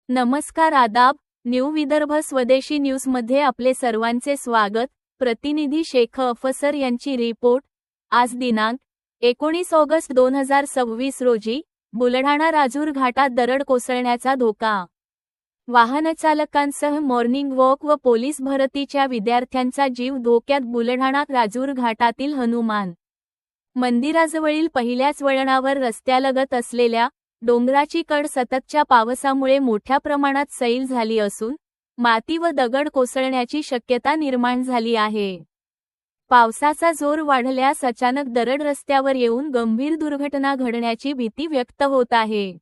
नमस्कार आदाब, न्यू विदर्भ स्वदेशी न्यूजमध्ये आपले सर्वांचे स्वागत। प्रतिनिधी शेख अफसर यांची रिपोर्ट। आज दिनांक 19 ऑगस्ट 2026 रोजी बुलढाणा राजूर घाटात दरड कोसळण्याचा धोका। वाहनचालकांसह मॉर्निंग वॉक व पोलीस भरतीच्या विद्यार्थ्यांचा जीव धोक्यात। बुलढाणा राजूर घाटातील हनुमान मंदिराजवळील पहिल्याच वळणावर रस्त्यालगत असलेल्या डोंगराची कड सततच्या पावसामुळे मोठ्या प्रमाणात सैल झाली असून माती व दगड कोसळण्याची शक्यता निर्माण झाली आहे। पावसाचा जोर वाढल्यास अचानक दरड रस्त्यावर येऊन गंभीर दुर्घटना घडण्याची भीती व्यक्त होत आहे।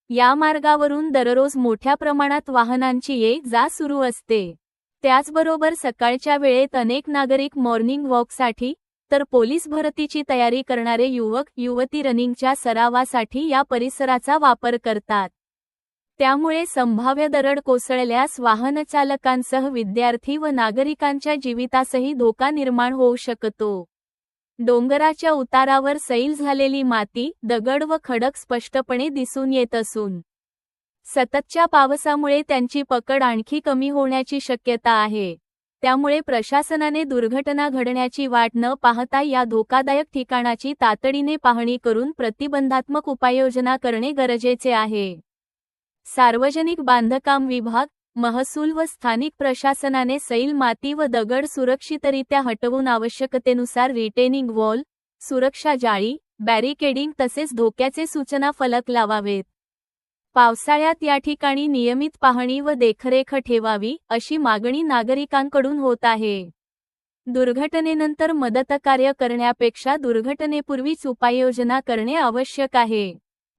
या मार्गावरून दररोज मोठ्या प्रमाणात वाहनांची ये-जा सुरू असते। त्याचबरोबर सकाळच्या वेळेत अनेक नागरिक मॉर्निंग वॉकसाठी तर पोलीस भरतीची तयारी करणारे युवक-युवती रनिंगच्या सरावासाठी या परिसराचा वापर करतात। त्यामुळे संभाव्य दरड कोसळल्यास वाहनचालकांसह विद्यार्थी व नागरिकांच्या जीवितासही धोका निर्माण होऊ शकतो। डोंगराच्या उतारावर सैल झालेली माती, दगड व खडक स्पष्टपणे दिसून येत असून सततच्या पावसामुळे त्यांची पकड आणखी कमी होण्याची शक्यता आहे। त्यामुळे प्रशासनाने दुर्घटना घडण्याची वाट न पाहता या धोकादायक ठिकाणाची तातडीने पाहणी करून प्रतिबंधात्मक उपाययोजना करणे गरजेचे आहे। सार्वजनिक बांधकाम विभाग, महसूल व स्थानिक प्रशासनाने सैल माती व दगड सुरक्षितरित्या हटवून आवश्यकतेनुसार रिटेनिंग वॉल, सुरक्षा जाळी, बॅरिकेडिंग तसेच धोक्याचे सूचना फलक लावावेत। पावसाळ्यात या ठिकाणी नियमित पाहणी व देखरेख ठेवावी अशी मागणी नागरिकांकडून होत आहे। दुर्घटनेनंतर मदतकार्य करण्यापेक्षा दुर्घटनेपूर्वीच उपाययोजना करणे आवश्यक आहे।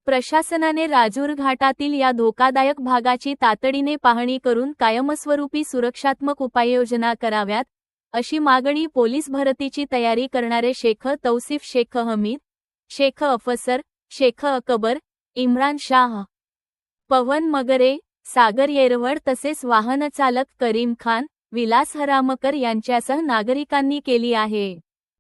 प्रशासनाने राजूर घाटातील या धोकादायक भागाची तातडीने पाहणी करून कायमस्वरूपी सुरक्षात्मक उपाययोजना कराव्यात अशी मागणी पोलीस भरतीची तयारी करणारे शेख तौसिफ शेख हमीद, शेख अफसर, शेख अकबर, इम्रान शाह, पवन मगरे, सागर येरवड तसेच वाहनचालक करीम खान, विलास हरामकर यांच्यासह नागरिकांनी केली आहे।